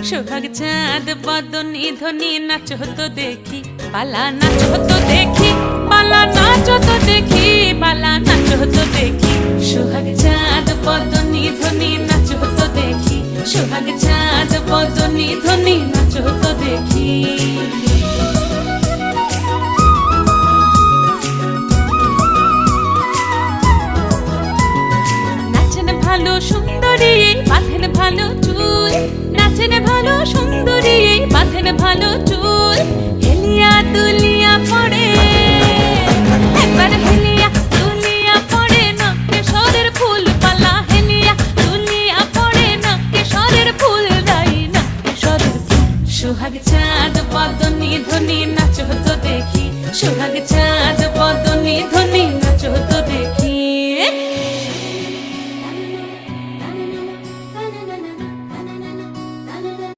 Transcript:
সোহাগ চাঁদ বদনি ধ্বনি নাচ হতো দেখি, পালা নাচ হতো দেখি, পালা নাচ হতো দেখি, পালা নাচ হতো দেখি। সোহাগ চাঁদ বদনি ধ্বনি নাচ হতো দেখি, সোহাগ চাঁদ বদনি ধ্বনি নাচ হতো দেখি। নাচেন ভালো সুন্দরী বাঁধেন ভালো চুল, নাচেন ভালো সুন্দরী বাঁধেন ভালো চুল। হেলিয়া দুলিয়া পড়ে একবার, হেলিয়া দুলিয়া পড়ে নকেশ্বরের ফুল পালা, হেলিয়া দুলিয়া পড়ে নকেশ্বরের ফুল দাই নকেশ্বরের ফুল। সোহাগ চাঁদ বদনি ধ্বনি নাচ হতো দেখি, সোহাগ